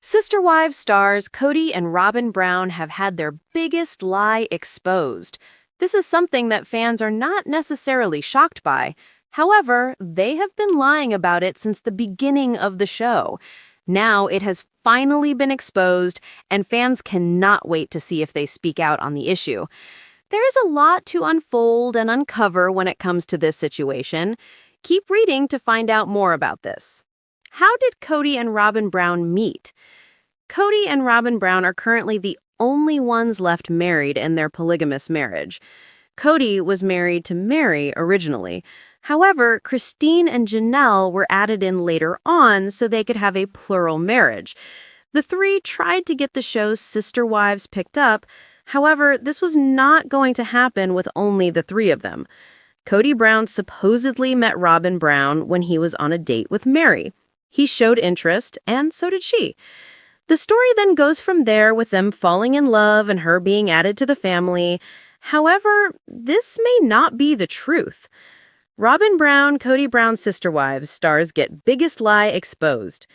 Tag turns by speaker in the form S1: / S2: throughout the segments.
S1: Sister Wives stars Kody and Robyn Brown have had their biggest lie exposed. This is something that fans are not necessarily shocked by. However, they have been lying about it since the beginning of the show. Now it has finally been exposed, and fans cannot wait to see if they speak out on the issue. There is a lot to unfold and uncover when it comes to this situation. Keep reading to find out more about this. How did Kody and Robyn Brown meet? Kody and Robyn Brown are currently the only ones left married in their polygamous marriage. Kody was married to Mary originally. However, Christine and Janelle were added in later on so they could have a plural marriage. The three tried to get the show's sister wives picked up. However, this was not going to happen with only the three of them. Kody Brown supposedly met Robyn Brown when he was on a date with Mary. He showed interest, and so did she. The story then goes from there with them falling in love and her being added to the family. However, this may not be the truth. Robyn Brown, Kody Brown's sister wives stars get biggest lie exposed.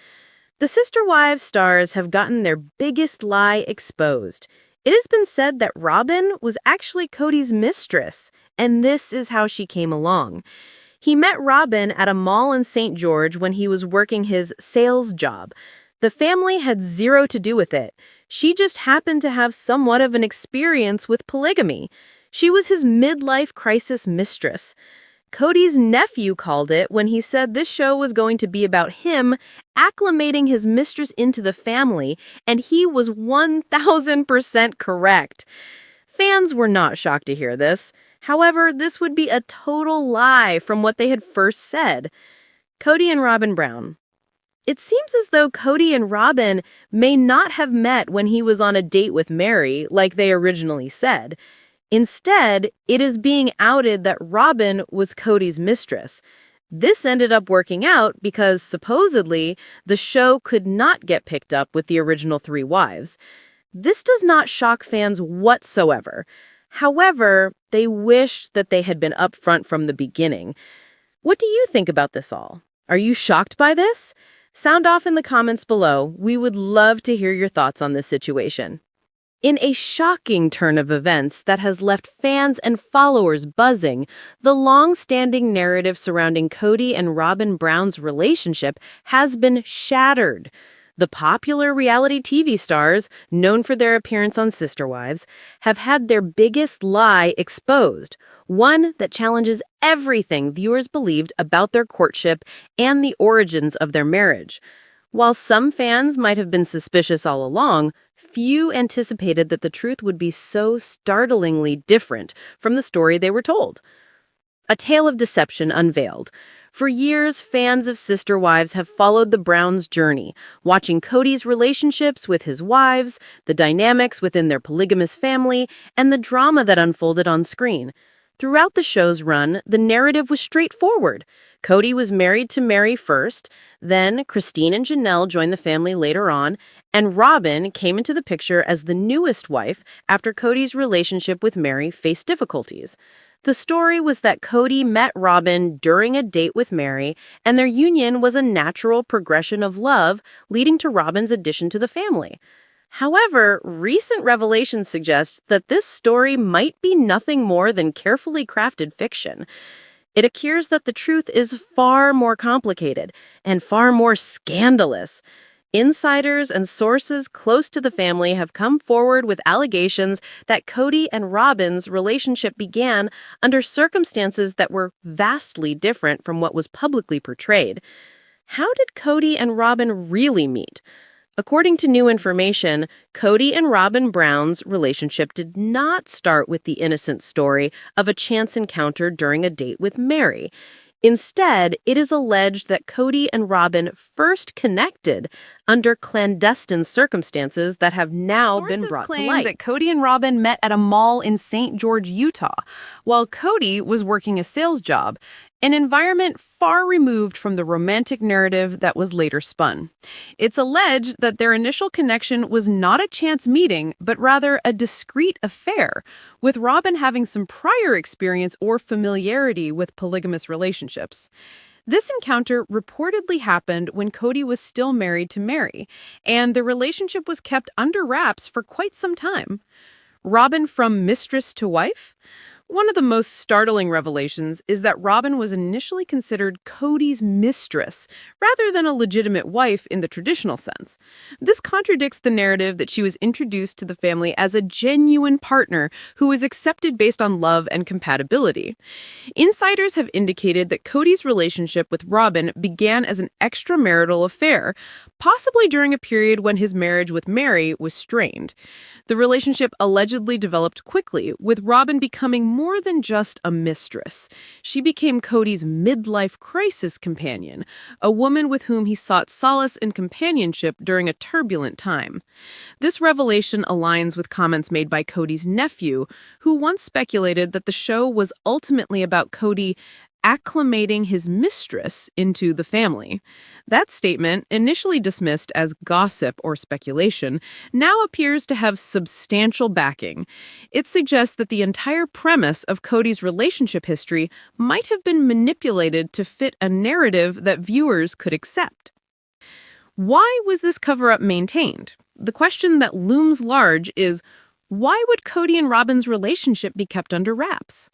S1: The sister wives stars have gotten their biggest lie exposed. It has been said that Robyn was actually Kody's mistress, and this is how she came along. He met Robyn at a mall in St. George when he was working his sales job. The family had zero to do with it. She just happened to have somewhat of an experience with polygamy. She was his midlife crisis mistress. Kody's nephew called it when he said this show was going to be about him acclimating his mistress into the family, and he was 1,000% correct. Fans were not shocked to hear this. However, this would be a total lie from what they had first said. Kody and Robyn Brown. It seems as though Kody and Robyn may not have met when he was on a date with Mary, like they originally said. Instead, it is being outed that Robyn was Kody's mistress. This ended up working out because, supposedly, the show could not get picked up with the original three wives. This does not shock fans whatsoever. However, they wish that they had been upfront from the beginning. What do you think about this all? Are you shocked by this? Sound off in the comments below. We would love to hear your thoughts on this situation. In a shocking turn of events that has left fans and followers buzzing, the long-standing narrative surrounding Kody and Robyn Brown's relationship has been shattered. The popular reality TV stars, known for their appearance on Sister Wives, have had their biggest lie exposed, one that challenges everything viewers believed about their courtship and the origins of their marriage. While some fans might have been suspicious all along, few anticipated that the truth would be so startlingly different from the story they were told. A tale of deception unveiled. For years, fans of Sister Wives have followed the Browns' journey, watching Kody's relationships with his wives, the dynamics within their polygamous family, and the drama that unfolded on screen. Throughout the show's run, the narrative was straightforward. Kody was married to Mary first, then Christine and Janelle joined the family later on, and Robyn came into the picture as the newest wife after Kody's relationship with Mary faced difficulties. The story was that Kody met Robyn during a date with Mary, and their union was a natural progression of love, leading to Robyn's addition to the family. However, recent revelations suggest that this story might be nothing more than carefully crafted fiction. It appears that the truth is far more complicated and far more scandalous. Insiders and sources close to the family have come forward with allegations that Kody and Robyn's relationship began under circumstances that were vastly different from what was publicly portrayed. How did Kody and Robyn really meet? According to new information, Kody and Robyn Brown's relationship did not start with the innocent story of a chance encounter during a date with Mary. Instead, it is alleged that Kody and Robyn first connected under clandestine circumstances that have now been brought to light. Sources claim that Kody and Robyn met at a mall in St. George, Utah, while Kody was working a sales job, an environment far removed from the romantic narrative that was later spun. It's alleged that their initial connection was not a chance meeting, but rather a discreet affair, with Robyn having some prior experience or familiarity with polygamous relationships. This encounter reportedly happened when Kody was still married to Mary, and the relationship was kept under wraps for quite some time. Robyn from mistress to wife? One of the most startling revelations is that Robyn was initially considered Kody's mistress, rather than a legitimate wife in the traditional sense. This contradicts the narrative that she was introduced to the family as a genuine partner who was accepted based on love and compatibility. Insiders have indicated that Kody's relationship with Robyn began as an extramarital affair, possibly during a period when his marriage with Mary was strained. The relationship allegedly developed quickly, with Robyn becoming more than just a mistress. She became Kody's midlife crisis companion, a woman with whom he sought solace and companionship during a turbulent time. This revelation aligns with comments made by Kody's nephew, who once speculated that the show was ultimately about Kody acclimating his mistress into the family. That statement, initially dismissed as gossip or speculation, now appears to have substantial backing. It suggests that the entire premise of Kody's relationship history might have been manipulated to fit a narrative that viewers could accept. Why was this cover-up maintained? The question that looms large is, why would Kody and Robyn's relationship be kept under wraps?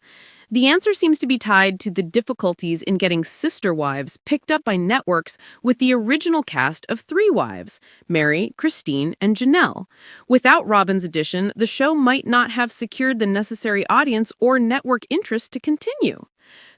S1: The answer seems to be tied to the difficulties in getting sister wives picked up by networks with the original cast of 3 wives, Mary, Christine, and Janelle. Without Robyn's addition, the show might not have secured the necessary audience or network interest to continue.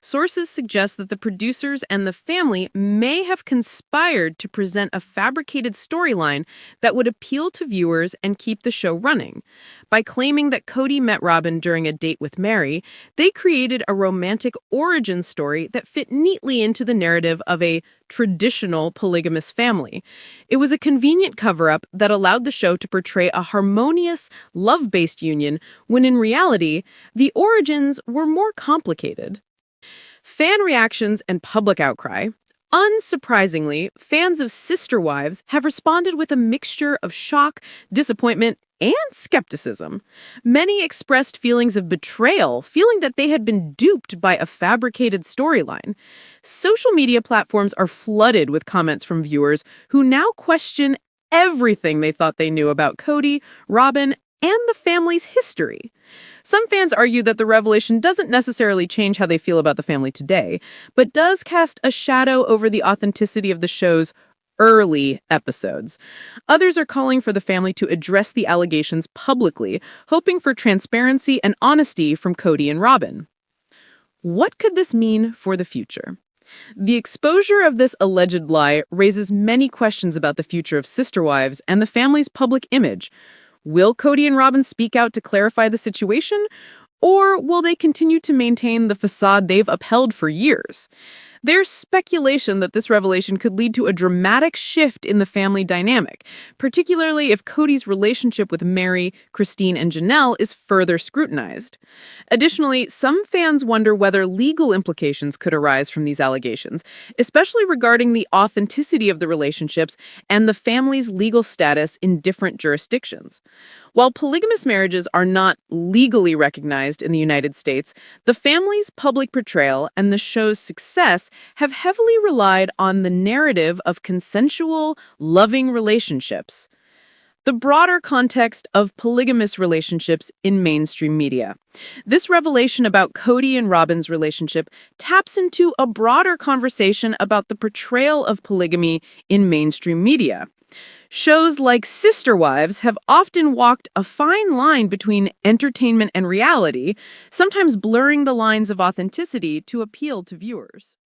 S1: Sources suggest that the producers and the family may have conspired to present a fabricated storyline that would appeal to viewers and keep the show running. By claiming that Kody met Robyn during a date with Mary, they created a romantic origin story that fit neatly into the narrative of a traditional polygamous family. It was a convenient cover-up that allowed the show to portray a harmonious, love-based union, when in reality, the origins were more complicated. Fan reactions and public outcry. Unsurprisingly, fans of Sister Wives have responded with a mixture of shock, disappointment, and skepticism. Many expressed feelings of betrayal, feeling that they had been duped by a fabricated storyline. Social media platforms are flooded with comments from viewers who now question everything they thought they knew about Kody, Robyn, and the family's history. Some fans argue that the revelation doesn't necessarily change how they feel about the family today, but does cast a shadow over the authenticity of the show's early episodes. Others are calling for the family to address the allegations publicly, hoping for transparency and honesty from Kody and Robyn. What could this mean for the future? The exposure of this alleged lie raises many questions about the future of Sister Wives and the family's public image. Will Kody and Robyn speak out to clarify the situation, or will they continue to maintain the facade they've upheld for years? There's speculation that this revelation could lead to a dramatic shift in the family dynamic, particularly if Kody's relationship with Mary, Christine, and Janelle is further scrutinized. Additionally, some fans wonder whether legal implications could arise from these allegations, especially regarding the authenticity of the relationships and the family's legal status in different jurisdictions. While polygamous marriages are not legally recognized in the United States, the family's public portrayal and the show's success have heavily relied on the narrative of consensual, loving relationships. The broader context of polygamous relationships in mainstream media. This revelation about Kody and Robyn's relationship taps into a broader conversation about the portrayal of polygamy in mainstream media. Shows like Sister Wives have often walked a fine line between entertainment and reality, sometimes blurring the lines of authenticity to appeal to viewers.